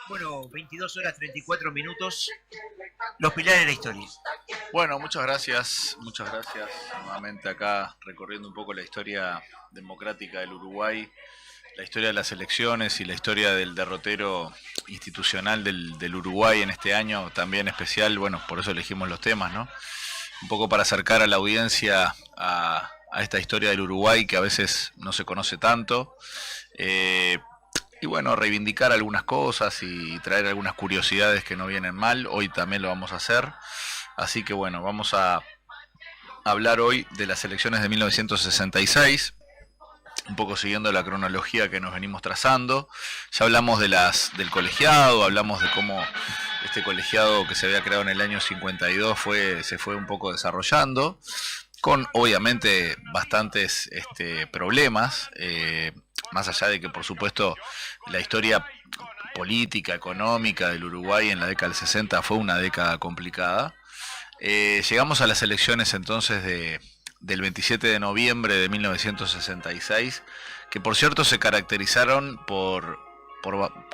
Bueno, 22 horas 34 minutos, los pilares de la historia. Bueno, muchas gracias. Nuevamente acá recorriendo un poco la historia democrática del Uruguay, la historia de las elecciones y la historia del derrotero institucional del Uruguay en este año también especial. Bueno, por eso elegimos los temas, ¿no? Un poco para acercar a la audiencia a esta historia del Uruguay que a veces no se conoce tanto. Y bueno, reivindicar algunas cosas y traer algunas curiosidades que no vienen mal. Hoy también lo vamos a hacer. Así que bueno, vamos a hablar hoy de las elecciones de 1966, un poco siguiendo la cronología que nos venimos trazando. Ya hablamos del colegiado, hablamos de cómo este colegiado que se había creado en el año 52 se fue un poco desarrollando, con obviamente bastantes problemas, más allá de que por supuesto la historia política, económica del Uruguay en la década del 60 fue una década complicada. Llegamos a las elecciones entonces del 27 de noviembre de 1966, que por cierto se caracterizaron por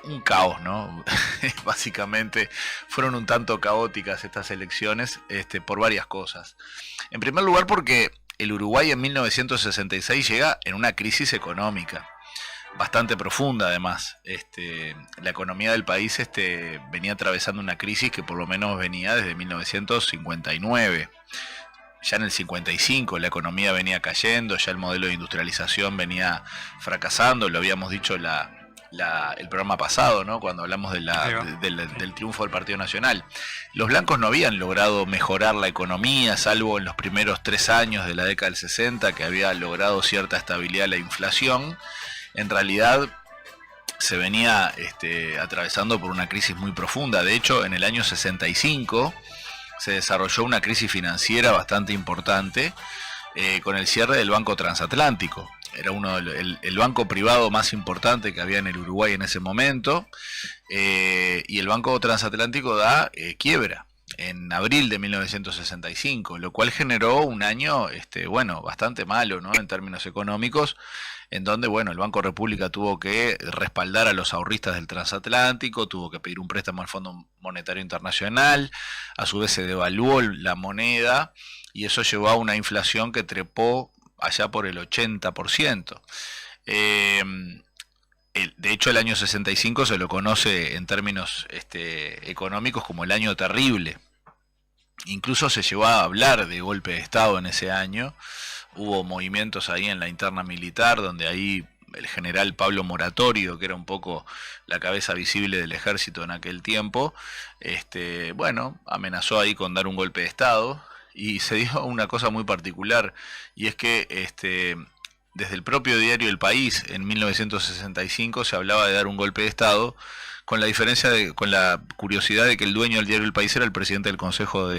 un caos, ¿no? Básicamente fueron un tanto caóticas estas elecciones, por varias cosas. En primer lugar porque el Uruguay en 1966 llega en una crisis económica bastante profunda además. La economía del país venía atravesando una crisis que por lo menos venía desde 1959. Ya en el 55 la economía venía cayendo, ya el modelo de industrialización venía fracasando, lo habíamos dicho el programa pasado, ¿no? Cuando hablamos del triunfo del Partido Nacional. Los blancos no habían logrado mejorar la economía, salvo en los primeros 3 años de la década del 60, que había logrado cierta estabilidad la inflación. En realidad se venía atravesando por una crisis muy profunda. De hecho, en el año 65 se desarrolló una crisis financiera bastante importante con el cierre del Banco Transatlántico. Era el banco privado más importante que había en el Uruguay en ese momento, y el Banco Transatlántico da quiebra en abril de 1965, lo cual generó un año bastante malo, ¿no? En términos económicos, en donde el Banco República tuvo que respaldar a los ahorristas del transatlántico, tuvo que pedir un préstamo al Fondo Monetario Internacional, a su vez se devaluó la moneda y eso llevó a una inflación que trepó allá por el 80%. De hecho, el año 65 se lo conoce en términos económicos como el año terrible. Incluso se llegó a hablar de golpe de Estado en ese año. Hubo movimientos ahí en la interna militar, donde ahí el general Pablo Moratorio, que era un poco la cabeza visible del ejército en aquel tiempo, amenazó ahí con dar un golpe de Estado. Y se dio una cosa muy particular, y es que desde el propio diario El País en 1965 se hablaba de dar un golpe de Estado, con la curiosidad de que el dueño del diario El País era el presidente del Consejo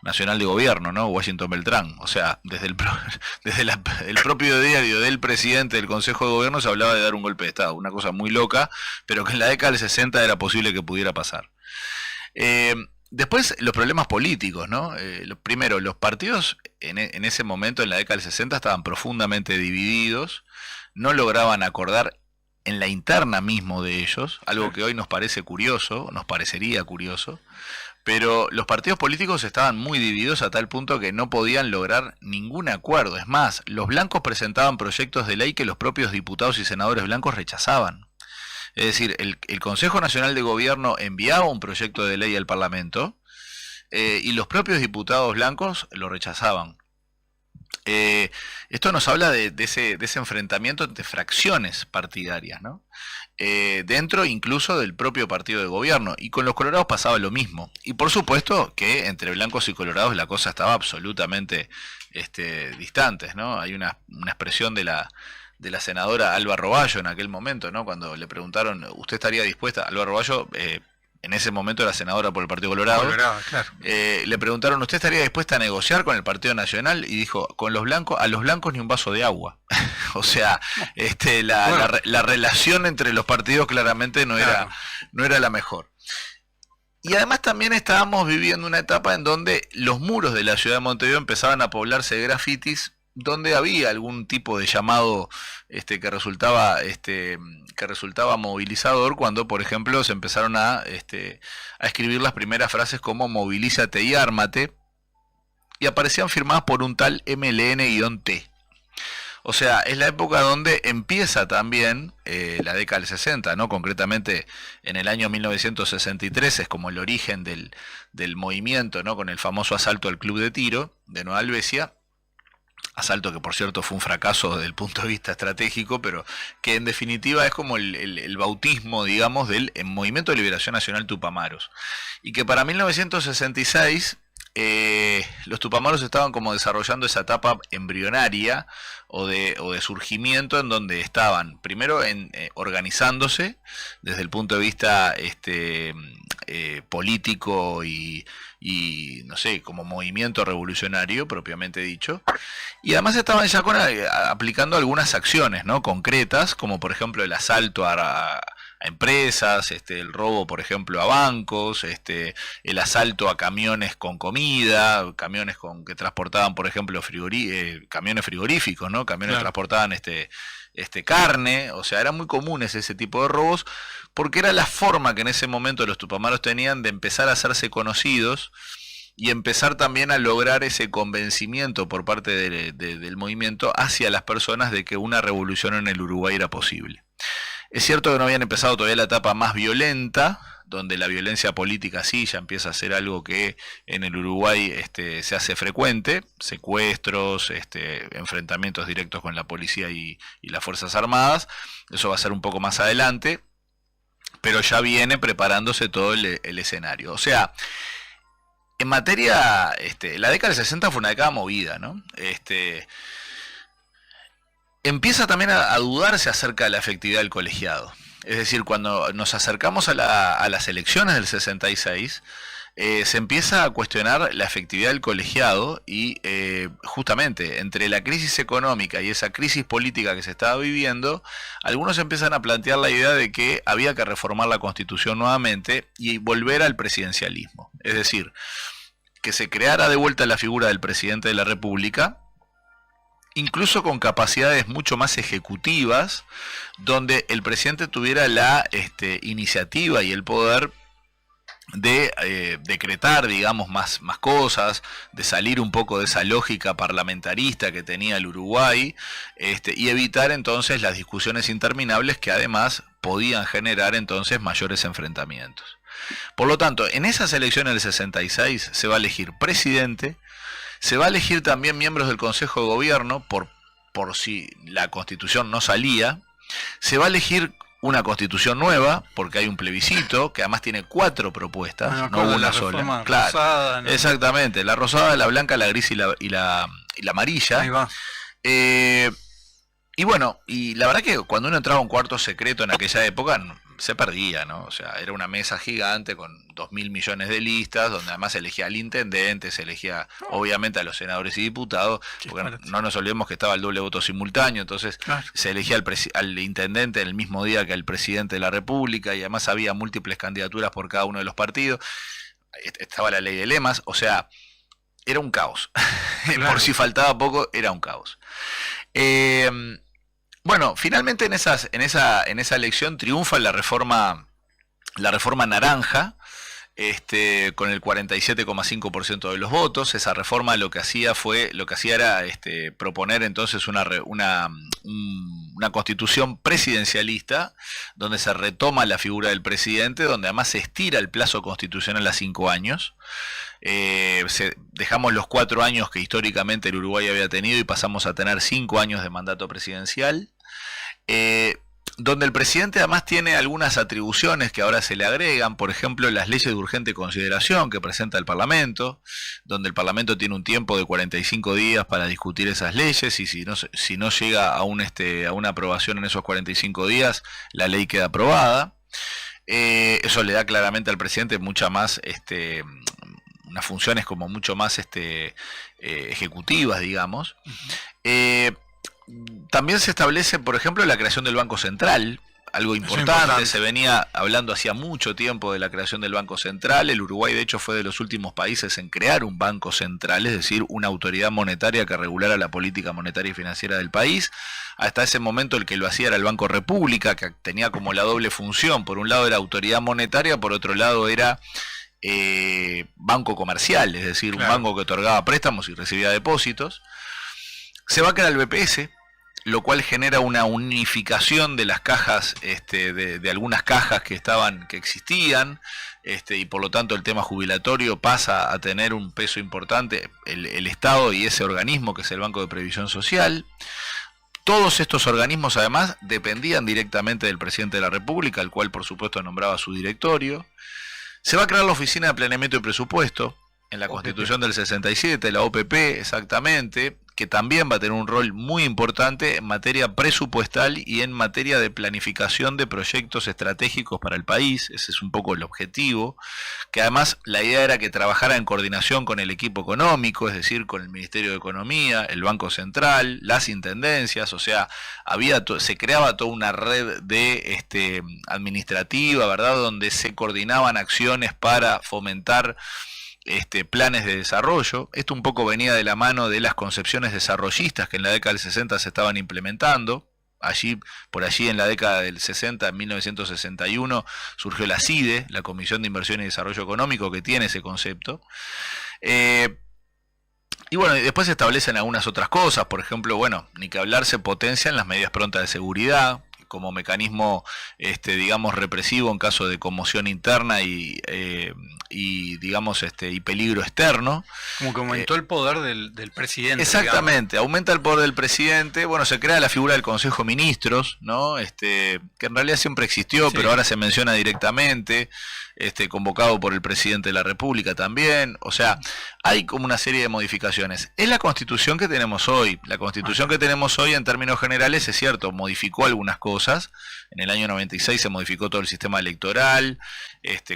Nacional de Gobierno, ¿no? Washington Beltrán. O sea, desde el propio diario del presidente del Consejo de Gobierno se hablaba de dar un golpe de Estado, una cosa muy loca, pero que en la década del 60 era posible que pudiera pasar. Después los problemas políticos, ¿no? Primero, los partidos en ese momento, en la década del 60, estaban profundamente divididos, no lograban acordar en la interna mismo de ellos, algo que hoy nos parece curioso, nos parecería curioso, pero los partidos políticos estaban muy divididos a tal punto que no podían lograr ningún acuerdo. Es más, los blancos presentaban proyectos de ley que los propios diputados y senadores blancos rechazaban. Es decir, el Consejo Nacional de Gobierno enviaba un proyecto de ley al Parlamento y los propios diputados blancos lo rechazaban. Esto nos habla de ese enfrentamiento entre fracciones partidarias, ¿no? Dentro incluso del propio partido de gobierno. Y con los colorados pasaba lo mismo. Y por supuesto que entre blancos y colorados la cosa estaba absolutamente distantes, ¿no? Hay una expresión de la senadora Alba Roballo en aquel momento, ¿no? Cuando le preguntaron, ¿usted estaría dispuesta? Alba Roballo, en ese momento era senadora por el Partido Colorado. Claro. Le preguntaron, ¿usted estaría dispuesta a negociar con el Partido Nacional? Y dijo, a los blancos ni un vaso de agua. O sea, la relación entre los partidos claramente no era la mejor. Y además también estábamos viviendo una etapa en donde los muros de la ciudad de Montevideo empezaban a poblarse de grafitis donde había algún tipo de llamado que resultaba movilizador cuando, por ejemplo, se empezaron a escribir las primeras frases como movilízate y ármate, y aparecían firmadas por un tal MLN-T. O sea, es la época donde empieza también la década del 60, ¿no? Concretamente en el año 1963 es como el origen del movimiento, ¿no? Con el famoso asalto al club de tiro de Nueva Albesia. Asalto que por cierto fue un fracaso desde el punto de vista estratégico, pero que en definitiva es como el bautismo, digamos, del Movimiento de Liberación Nacional Tupamaros. Y que para 1966 los tupamaros estaban como desarrollando esa etapa embrionaria o de surgimiento, en donde estaban primero organizándose desde el punto de vista político y no sé, como movimiento revolucionario propiamente dicho, y además estaban ya aplicando algunas acciones, ¿no? Concretas, como por ejemplo el asalto a empresas, el robo, por ejemplo, a bancos, el asalto a camiones con comida, camiones que transportaban, por ejemplo, camiones frigoríficos, ¿no? Camiones que transportaban carne. O sea, eran muy comunes ese tipo de robos, porque era la forma que en ese momento los tupamaros tenían de empezar a hacerse conocidos y empezar también a lograr ese convencimiento por parte del movimiento hacia las personas de que una revolución en el Uruguay era posible. Es cierto que no habían empezado todavía la etapa más violenta, donde la violencia política sí ya empieza a ser algo que en el Uruguay se hace frecuente, secuestros, enfrentamientos directos con la policía y las Fuerzas Armadas. Eso va a ser un poco más adelante, pero ya viene preparándose todo el escenario. O sea, en materia, la década del 60 fue una década movida, ¿no? Empieza también a dudarse acerca de la efectividad del colegiado. Es decir, cuando nos acercamos a las elecciones del 66, se empieza a cuestionar la efectividad del colegiado y justamente entre la crisis económica y esa crisis política que se estaba viviendo, algunos empiezan a plantear la idea de que había que reformar la Constitución nuevamente y volver al presidencialismo. Es decir, que se creara de vuelta la figura del presidente de la República, incluso con capacidades mucho más ejecutivas, donde el presidente tuviera la iniciativa y el poder de decretar, digamos, más cosas, de salir un poco de esa lógica parlamentarista que tenía el Uruguay, y evitar entonces las discusiones interminables que además podían generar entonces mayores enfrentamientos. Por lo tanto, en esas elecciones del 66 se va a elegir presidente. Se va a elegir también miembros del Consejo de Gobierno por si la Constitución no salía. Se va a elegir una Constitución nueva porque hay un plebiscito que además tiene 4 propuestas, no una sola. Claro, rosada, ¿no? Exactamente, la rosada, la blanca, la gris y la amarilla. Ahí va. Y bueno, y la verdad que cuando uno entraba a un cuarto secreto en aquella época se perdía, ¿no? O sea, era una mesa gigante con 2.000 millones de listas, donde además se elegía al intendente, se elegía obviamente a los senadores y diputados, porque no nos olvidemos que estaba el doble voto simultáneo, entonces se elegía al intendente en el mismo día que al presidente de la República, y además había múltiples candidaturas por cada uno de los partidos. Estaba la ley de lemas, o sea, era un caos. Por si faltaba poco, era un caos. Bueno, finalmente en esa elección triunfa la reforma naranja, con el 47,5% de los votos. Esa reforma lo que hacía era proponer entonces una constitución presidencialista, donde se retoma la figura del presidente, donde además se estira el plazo constitucional a 5 años. Dejamos los 4 años que históricamente el Uruguay había tenido y pasamos a tener 5 años de mandato presidencial, donde el presidente además tiene algunas atribuciones que ahora se le agregan, por ejemplo las leyes de urgente consideración que presenta el Parlamento, donde el Parlamento tiene un tiempo de 45 días para discutir esas leyes, y si no llega a una aprobación en esos 45 días, la ley queda aprobada. Eso le da claramente al presidente mucha más unas funciones como mucho más ejecutivas, digamos. También se establece, por ejemplo, la creación del Banco Central, algo importante. Se venía hablando hacía mucho tiempo de la creación del Banco Central. El Uruguay, de hecho, fue de los últimos países en crear un Banco Central, es decir, una autoridad monetaria que regulara la política monetaria y financiera del país. Hasta ese momento el que lo hacía era el Banco República, que tenía como la doble función. Por un lado era autoridad monetaria, por otro lado era banco comercial, es decir, un banco que otorgaba préstamos y recibía depósitos. Se va a crear el BPS, lo cual genera una unificación de las cajas, de algunas cajas que existían, y por lo tanto el tema jubilatorio pasa a tener un peso importante, el Estado y ese organismo que es el Banco de Previsión Social. Todos estos organismos además dependían directamente del presidente de la República, el cual por supuesto nombraba su directorio. Se va a crear la Oficina de Planeamiento y Presupuesto en la Constitución del 67, la OPP exactamente, que también va a tener un rol muy importante en materia presupuestal y en materia de planificación de proyectos estratégicos para el país. Ese es un poco el objetivo, que además la idea era que trabajara en coordinación con el equipo económico, es decir, con el Ministerio de Economía, el Banco Central, las intendencias, o sea, se creaba toda una red de administrativa, ¿verdad?, donde se coordinaban acciones para fomentar planes de desarrollo. Esto un poco venía de la mano de las concepciones desarrollistas que en la década del 60 se estaban implementando. Por allí en la década del 60, en 1961, surgió la CIDE, la Comisión de Inversión y Desarrollo Económico, que tiene ese concepto. Y bueno, después se establecen algunas otras cosas, por ejemplo, ni que hablar, se potencian las medidas prontas de seguridad como mecanismo, digamos, represivo en caso de conmoción interna y digamos, y peligro externo. Como que aumentó el poder del presidente. Exactamente, digamos. Aumenta el poder del presidente. Bueno, se crea la figura del Consejo de Ministros, ¿no? Que en realidad siempre existió, sí, pero ahora se menciona directamente, convocado por el presidente de la República también. O sea, hay como una serie de modificaciones. Es la Constitución que tenemos hoy. La Constitución que tenemos hoy, en términos generales, es cierto, modificó algunas cosas. En el año 96 se modificó todo el sistema electoral,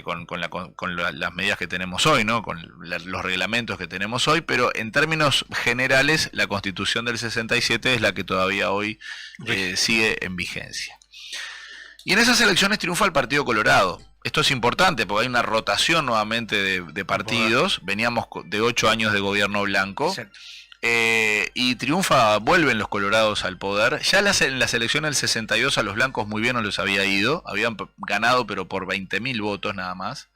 con las medidas que tenemos hoy, ¿no? Con los reglamentos que tenemos hoy, pero en términos generales la Constitución del 67 es la que todavía hoy sigue en vigencia. Y en esas elecciones triunfa el Partido Colorado. Esto es importante porque hay una rotación nuevamente de partidos. Veníamos de 8 años de gobierno blanco. Cierto. Y vuelven los colorados al poder. Ya en las elecciones del 62 a los blancos muy bien no les había ido, habían ganado pero por 20.000 votos nada más.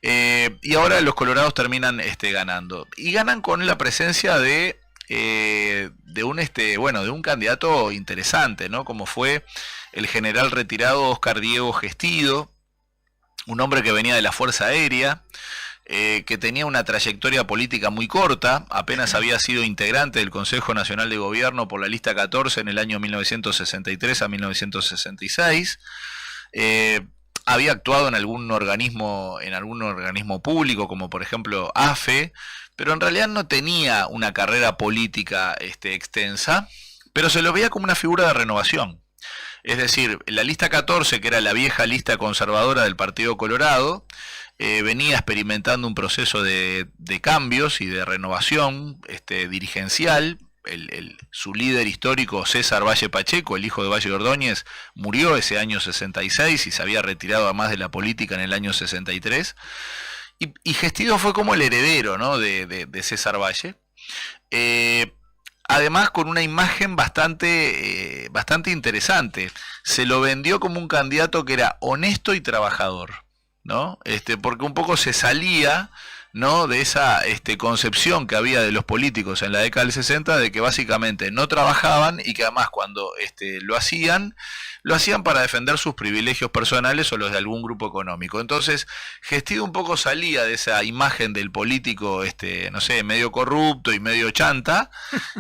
Y ahora los colorados terminan ganando. Y ganan con la presencia de un candidato interesante, ¿no? Como fue el general retirado Oscar Diego Gestido, un hombre que venía de la Fuerza Aérea, que tenía una trayectoria política muy corta, apenas había sido integrante del Consejo Nacional de Gobierno por la lista 14 en el año 1963 a 1966, había actuado en algún organismo público, como por ejemplo AFE, pero en realidad no tenía una carrera política extensa, pero se lo veía como una figura de renovación. Es decir, la lista 14, que era la vieja lista conservadora del Partido Colorado, venía experimentando un proceso de cambios y de renovación dirigencial. Su líder histórico, César Valle Pacheco, el hijo de Valle Ordóñez, murió ese año 66 y se había retirado además de la política en el año 63. Y Gestido fue como el heredero, ¿no?, de César Valle. Además con una imagen bastante interesante. Se lo vendió como un candidato que era honesto y trabajador, ¿no? Porque un poco se salía, ¿no?, de esa concepción que había de los políticos en la década del 60 de que básicamente no trabajaban y que además cuando lo hacían para defender sus privilegios personales o los de algún grupo económico. Entonces, Gestido un poco salía de esa imagen del político, no sé, medio corrupto y medio chanta,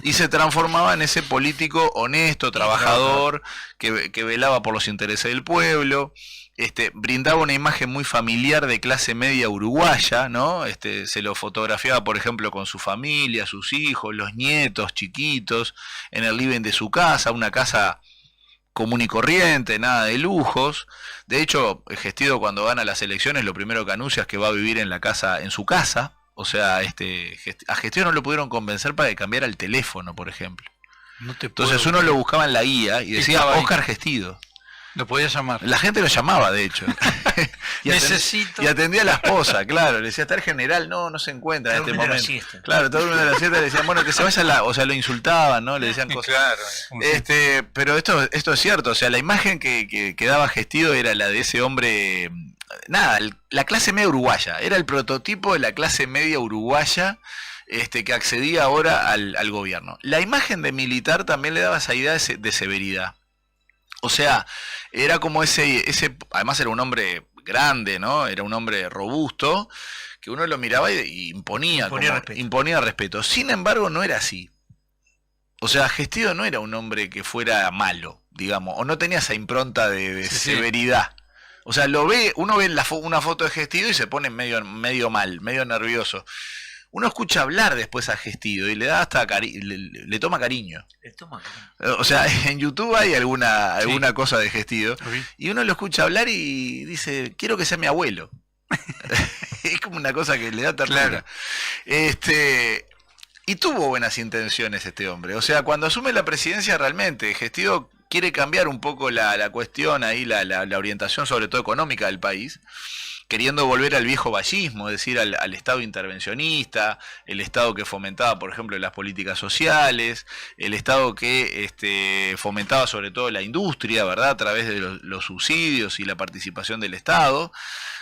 y se transformaba en ese político honesto, trabajador, que velaba por los intereses del pueblo. Brindaba una imagen muy familiar de clase media uruguaya, ¿no? Se lo fotografiaba, por ejemplo, con su familia, sus hijos, los nietos chiquitos, en el living de su casa, una casa común y corriente, nada de lujos. De hecho, Gestido cuando gana las elecciones, lo primero que anuncia es que va a vivir en su casa. O sea, a Gestido no lo pudieron convencer para que cambiara el teléfono, por ejemplo. Entonces uno lo buscaba en la guía y decía Oscar Gestido. Lo podía llamar. La gente lo llamaba, de hecho. Necesito. Y atendía a la esposa, claro. Le decía, está el general, no se encuentra en este momento. Claro, todo el mundo de la siesta le decían, bueno, que se vaya o sea, lo insultaban, ¿no? Le decían cosas. Claro. Pero esto es cierto, o sea, la imagen que daba Gestido era la de ese hombre, nada, la clase media uruguaya, era el prototipo de la clase media uruguaya. Que accedía ahora al gobierno. La imagen de militar también le daba esa idea de severidad. O sea, era como ese, además era un hombre grande, ¿no? Era un hombre robusto, que uno lo miraba y imponía respeto. Sin embargo, no era así. O sea, Gestido no era un hombre que fuera malo, digamos, o no tenía esa impronta de severidad. O sea, uno ve una foto de Gestido y se pone medio mal, medio nervioso. Uno escucha hablar después a Gestido y le da hasta le toma cariño. O sea, en YouTube hay alguna cosa de Gestido y uno lo escucha hablar y dice, quiero que sea mi abuelo. Es como una cosa que le da ternura. Claro. Y tuvo buenas intenciones este hombre. O sea, cuando asume la presidencia realmente, Gestido quiere cambiar un poco la cuestión ahí, la orientación sobre todo económica del país, queriendo volver al viejo vallismo, es decir, al Estado intervencionista, el Estado que fomentaba, por ejemplo, las políticas sociales, el Estado que fomentaba sobre todo la industria, ¿verdad?, a través de los subsidios y la participación del Estado.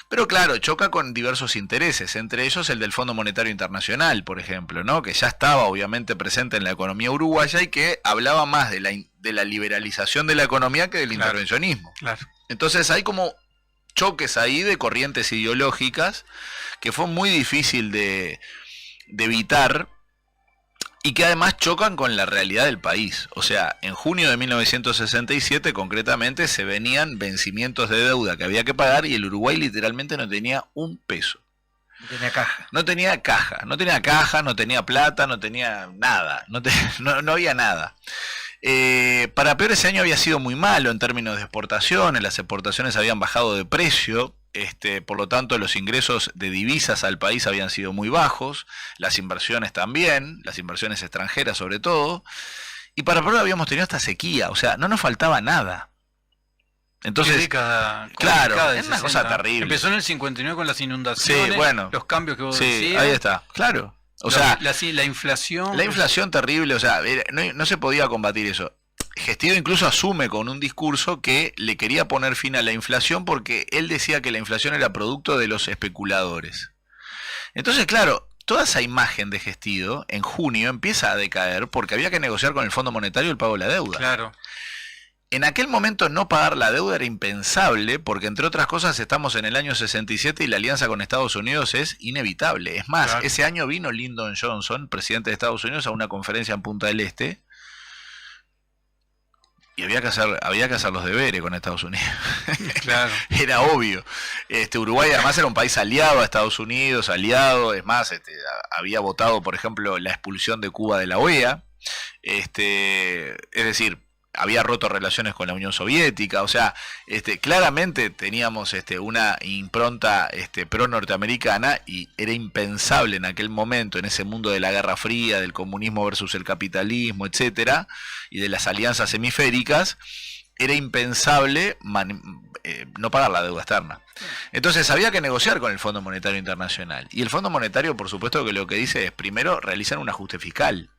Pero claro, choca con diversos intereses, entre ellos el del Fondo Monetario Internacional, por ejemplo, ¿no?, que ya estaba obviamente presente en la economía uruguaya y que hablaba más de la liberalización de la economía que del intervencionismo. Claro. Entonces hay como choques ahí de corrientes ideológicas que fue muy difícil de evitar y que además chocan con la realidad del país. O sea, en junio de 1967 concretamente se venían vencimientos de deuda que había que pagar y el Uruguay literalmente no tenía un peso. No tenía caja. No tenía caja, no tenía plata, no tenía nada, no había nada. Para peor, ese año había sido muy malo en términos de exportaciones, las exportaciones habían bajado de precio, por lo tanto los ingresos de divisas al país habían sido muy bajos, las inversiones también, las inversiones extranjeras sobre todo, y para peor habíamos tenido esta sequía, o sea, no nos faltaba nada. Entonces, claro, es una cosa terrible. Empezó en el 59 con las inundaciones, los cambios que vos decías. Ahí está, claro. O sea, la inflación. La inflación terrible, o sea, no se podía combatir eso. Gestido incluso asume con un discurso que le quería poner fin a la inflación porque él decía que la inflación era producto de los especuladores. Entonces, claro, toda esa imagen de Gestido en junio empieza a decaer porque había que negociar con el Fondo Monetario el pago de la deuda. Claro. En aquel momento no pagar la deuda era impensable porque, entre otras cosas, estamos en el año 67 y la alianza con Estados Unidos es inevitable. Es más, ese año vino Lyndon Johnson, presidente de Estados Unidos, a una conferencia en Punta del Este y había que hacer los deberes con Estados Unidos. Claro. Era obvio. Uruguay además era un país aliado a Estados Unidos, es más, había votado, por ejemplo, la expulsión de Cuba de la OEA. Es decir, había roto relaciones con la Unión Soviética, o sea, claramente teníamos una impronta pro-norteamericana y era impensable en aquel momento, en ese mundo de la Guerra Fría, del comunismo versus el capitalismo, etcétera, y de las alianzas hemisféricas, era impensable no pagar la deuda externa. Entonces había que negociar con el Fondo Monetario Internacional, y el Fondo Monetario, por supuesto, que lo que dice es, primero, realizar un ajuste fiscal.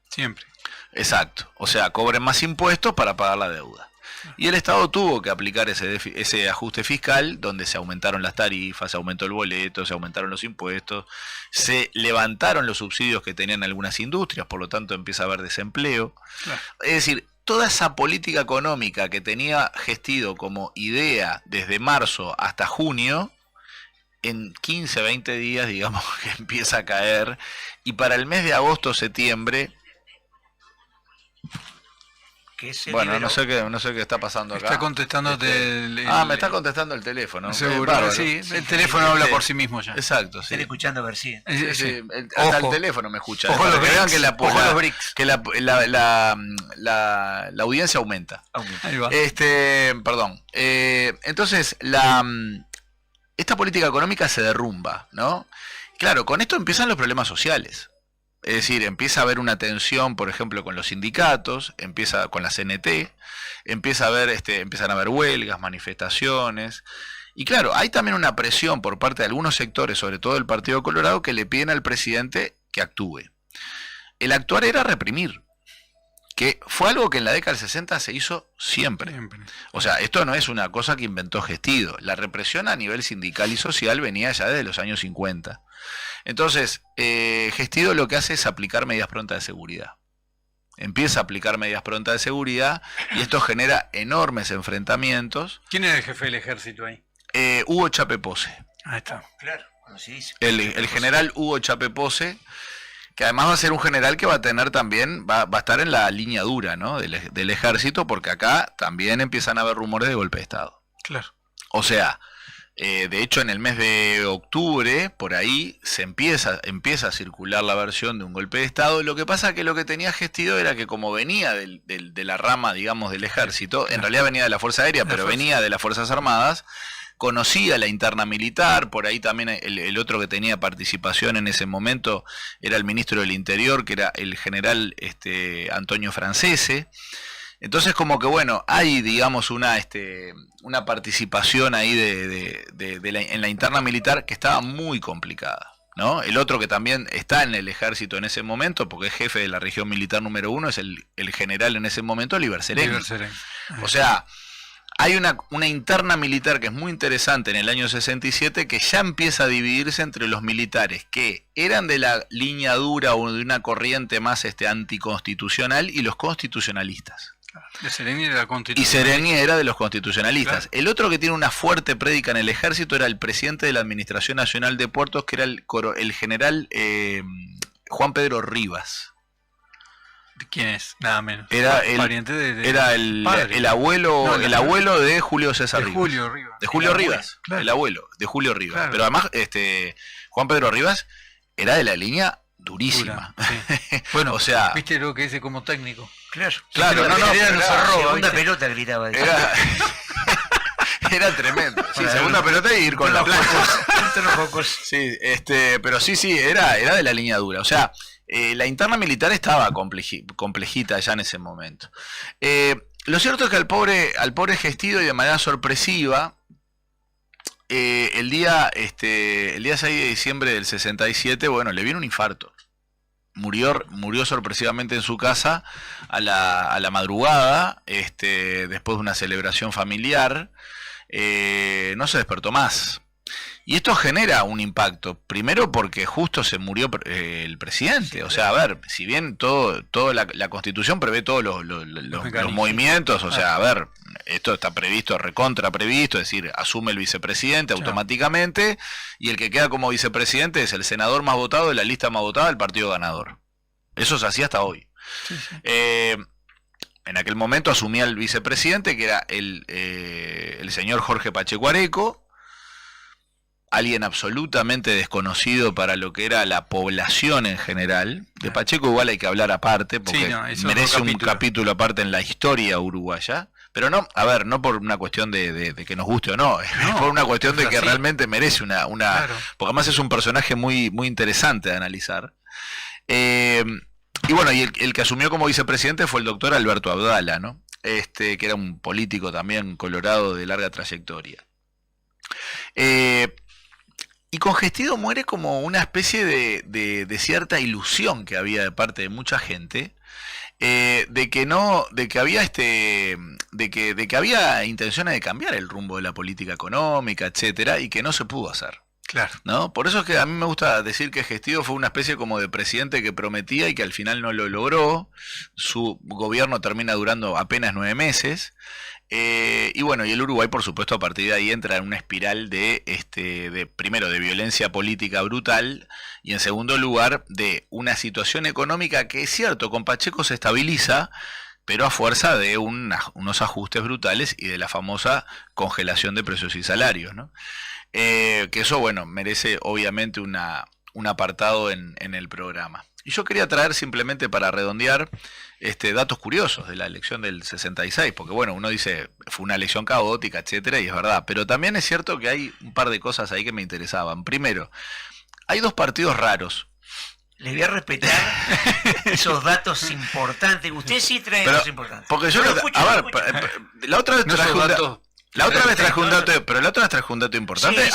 Siempre. Exacto, o sea, cobren más impuestos para pagar la deuda. Y el Estado tuvo que aplicar ese ajuste fiscal, donde se aumentaron las tarifas, se aumentó el boleto, se aumentaron los impuestos, se levantaron los subsidios que tenían algunas industrias, por lo tanto empieza a haber desempleo. Claro. Es decir, toda esa política económica que tenía Gestido como idea desde marzo hasta junio, en 15, 20 días, digamos, que empieza a caer, y para el mes de agosto, septiembre... Bueno, no sé qué está pasando acá. Está contestándote me está contestando el teléfono. Seguro, sí, el teléfono habla por sí mismo ya. Exacto, sí. Están escuchando García. Hasta el teléfono me escucha. Ojo los vean que la audiencia aumenta. Ahí va. Perdón. Entonces, esta política económica se derrumba, ¿no? Claro, con esto empiezan los problemas sociales. Es decir, empieza a haber una tensión, por ejemplo, con los sindicatos, empieza con la CNT, empiezan a haber huelgas, manifestaciones. Y claro, hay también una presión por parte de algunos sectores, sobre todo del Partido Colorado, que le piden al presidente que actúe. El actuar era reprimir, que fue algo que en la década del 60 se hizo siempre. O sea, esto no es una cosa que inventó Gestido. La represión a nivel sindical y social venía ya desde los años 50. Entonces, Gestido lo que hace es aplicar medidas prontas de seguridad. Empieza a aplicar medidas prontas de seguridad y esto genera enormes enfrentamientos. ¿Quién era el jefe del ejército ahí? Hugo Chape Pose. Ahí está. Claro, conocidísimo. El general Hugo Chape Pose, que además va a ser un general que va a tener también, va a estar en la línea dura, ¿no? del ejército, porque acá también empiezan a haber rumores de golpe de Estado. Claro. O sea, de hecho en el mes de octubre, por ahí, se empieza a circular la versión de un golpe de Estado. Lo que pasa que lo que tenía Gestido era que como venía de la rama, digamos, del ejército, en realidad venía de la Fuerza Aérea, pero venía de las Fuerzas Armadas, conocía la interna militar. Por ahí también el otro que tenía participación en ese momento era el ministro del Interior, que era el general Antonio Francese. Entonces como que bueno, hay digamos una participación ahí en la interna militar que estaba muy complicada, ¿no? El otro que también está en el ejército en ese momento, porque es jefe de la región militar número 1, es el general en ese momento, Oliver Sereni. O sea, hay una interna militar que es muy interesante en el año 67, que ya empieza a dividirse entre los militares que eran de la línea dura o de una corriente más anticonstitucional y los constitucionalistas. Sereni era y Sereni era de los constitucionalistas. Claro. El otro que tiene una fuerte prédica en el ejército era el presidente de la Administración Nacional de Puertos, que era el general Juan Pedro Rivas. ¿Quién es? Nada menos. Era el abuelo de Julio César Rivas. Julio Rivas. De Julio Rivas. Claro. El abuelo de Julio Rivas. Claro. Pero además, Juan Pedro Rivas era de la línea durísima. Sí. Bueno, o sea, ¿viste lo que dice como técnico? Claro, segunda pelota gritaba. Era tremendo. Sí, segunda pelota y ir con la placa. Sí, pero sí, era de la línea dura. O sea, la interna militar estaba complejita ya en ese momento. Lo cierto es que al pobre Gestido, y de manera sorpresiva, el día 6 de diciembre del 67, bueno, le vino un infarto. Murió sorpresivamente en su casa a la madrugada, después de una celebración familiar. No se despertó más. Y esto genera un impacto, primero porque justo se murió el presidente. O sea, a ver, si bien toda la Constitución prevé todos los movimientos, o sea, a ver, esto está previsto, recontra previsto, es decir, asume el vicepresidente automáticamente, y el que queda como vicepresidente es el senador más votado de la lista más votada del partido ganador. Eso se hacía hasta hoy. Sí. En aquel momento asumía el vicepresidente, que era el señor Jorge Pacheco Areco, alguien absolutamente desconocido para lo que era la población en general. De Pacheco igual hay que hablar aparte, porque merece un capítulo aparte en la historia uruguaya. Pero no, a ver, no por una cuestión de que nos guste o no, es por una cuestión de que realmente merece una claro. Porque además es un personaje muy, muy interesante de analizar. Y bueno, y el que asumió como vicepresidente fue el doctor Alberto Abdala, ¿no? Que era un político también colorado de larga trayectoria. Y con Gestido muere como una especie de cierta ilusión que había de parte de mucha gente, de que había intenciones de cambiar el rumbo de la política económica, etcétera, y que no se pudo hacer. Claro. ¿No? Por eso es que a mí me gusta decir que Gestido fue una especie como de presidente que prometía y que al final no lo logró. Su gobierno termina durando apenas 9 meses. Y bueno, y el Uruguay, por supuesto, a partir de ahí entra en una espiral primero de violencia política brutal, y en segundo lugar de una situación económica que es cierto, con Pacheco se estabiliza, pero a fuerza de unos ajustes brutales y de la famosa congelación de precios y salarios, ¿no? Que eso, bueno, merece obviamente un apartado en el programa. Y yo quería traer simplemente para redondear datos curiosos de la elección del 66, porque bueno, uno dice, fue una elección caótica, etcétera, y es verdad, pero también es cierto que hay un par de cosas ahí que me interesaban. Primero, hay dos partidos raros Le voy a respetar esos datos importantes. Usted sí trae datos importantes. Porque yo la otra vez traje un dato. La otra vez traje un dato, pero la otra vez traje un dato importante. Sí,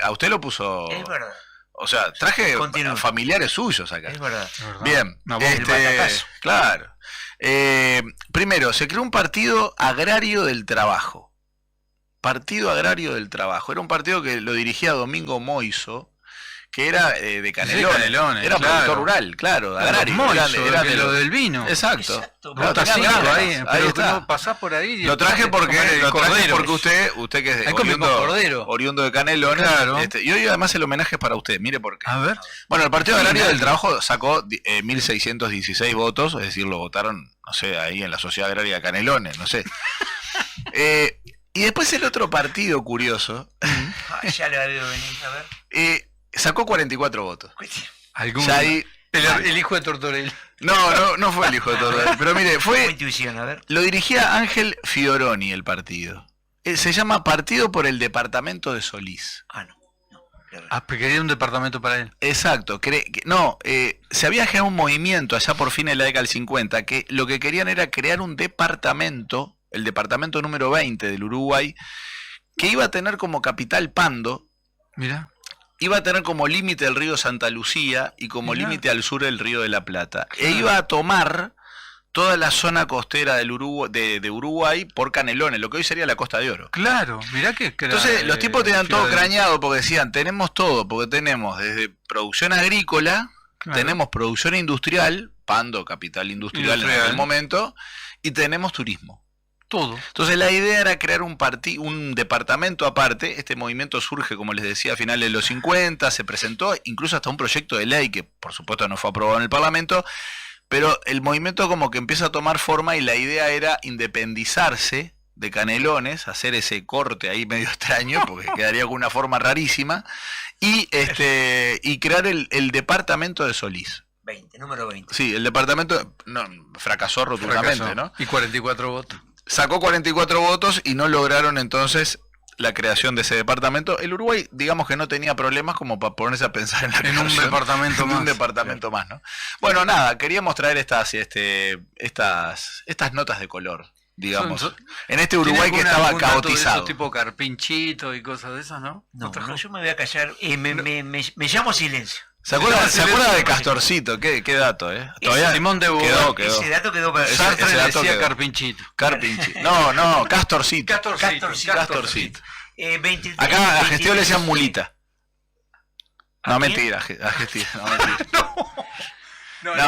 a usted lo puso. Es verdad. O sea, traje familiares suyos acá. Es verdad. Bien. Claro. Primero, se creó un partido agrario del trabajo. Partido Agrario del Trabajo. Era un partido que lo dirigía Domingo Moiso, que era de Canelones. Era productor rural, claro, agrario. Era de lo del vino. Exacto. Ruta 5 ahí, pero que no pasás por ahí. Lo traje porque usted que es oriundo de Canelones, claro. Y hoy además el homenaje es para usted, mire por qué. A ver. Bueno, el Partido Agrario del Trabajo sacó 1.616 votos, es decir, lo votaron, no sé, ahí en la Sociedad Agraria de Canelones, no sé. Y después el otro partido curioso. Ya lo veo venir, a ver. Sacó 44 votos. El hijo de Tortorelli. No fue el hijo de Tortorelli. Pero mire, fue. Intuición, a ver. Lo dirigía Ángel Fioroni el partido. Se llama Partido por el Departamento de Solís. Porque quería un departamento para él. Exacto. Se había generado un movimiento allá por fines de la década del 50 que lo que querían era crear un departamento, el departamento número 20 del Uruguay, que iba a tener como capital Pando. Mira. Iba a tener como límite el río Santa Lucía y como límite al sur el río de la Plata. E iba a tomar toda la zona costera del de Uruguay por Canelones, lo que hoy sería la Costa de Oro. Claro, mirá que entonces los tipos tenían todo crañado porque decían, tenemos todo, porque tenemos desde producción agrícola, tenemos producción industrial, Pando, capital industrial en aquel momento, y tenemos turismo. Todo. Entonces la idea era crear un departamento aparte. Este movimiento surge, como les decía, a finales de los 50, se presentó incluso hasta un proyecto de ley que por supuesto no fue aprobado en el Parlamento, pero el movimiento como que empieza a tomar forma y la idea era independizarse de Canelones, hacer ese corte ahí medio extraño, porque quedaría con una forma rarísima, y crear el departamento de Solís. Número 20. Sí, el departamento fracasó rotundamente, ¿no? Y 44 votos. Sacó 44 votos y no lograron entonces la creación de ese departamento. El Uruguay, digamos que no tenía problemas como para ponerse a pensar en un departamento más. Un departamento más, ¿no? Bueno, nada, queríamos traer estas notas de color, digamos. En este Uruguay que estaba caotizado. Tipo Carpinchito y cosas de esas, ¿no? No, yo me voy a callar. Me llamo silencio. ¿Se acuerda de Castorcito? ¿Qué dato, Todavía Simón de quedó. Ese dato quedó para... Sartre le decía Carpinchito. No, Castorcito. Castorcito. Acá a Gestión le decían mulita. No, mentira, a Gestión, no, mentira.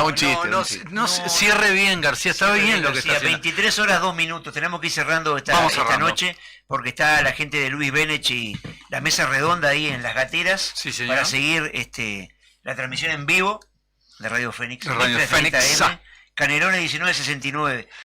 Un chiste. No, cierre bien, García, está bien lo que está haciendo. 23 horas 2 minutos, tenemos que ir cerrando esta noche, porque está la gente de Luis Benech y la mesa redonda ahí en Las Gateras, para seguir la transmisión en vivo de Radio Fénix. Radio Fénix. Canelones 1969.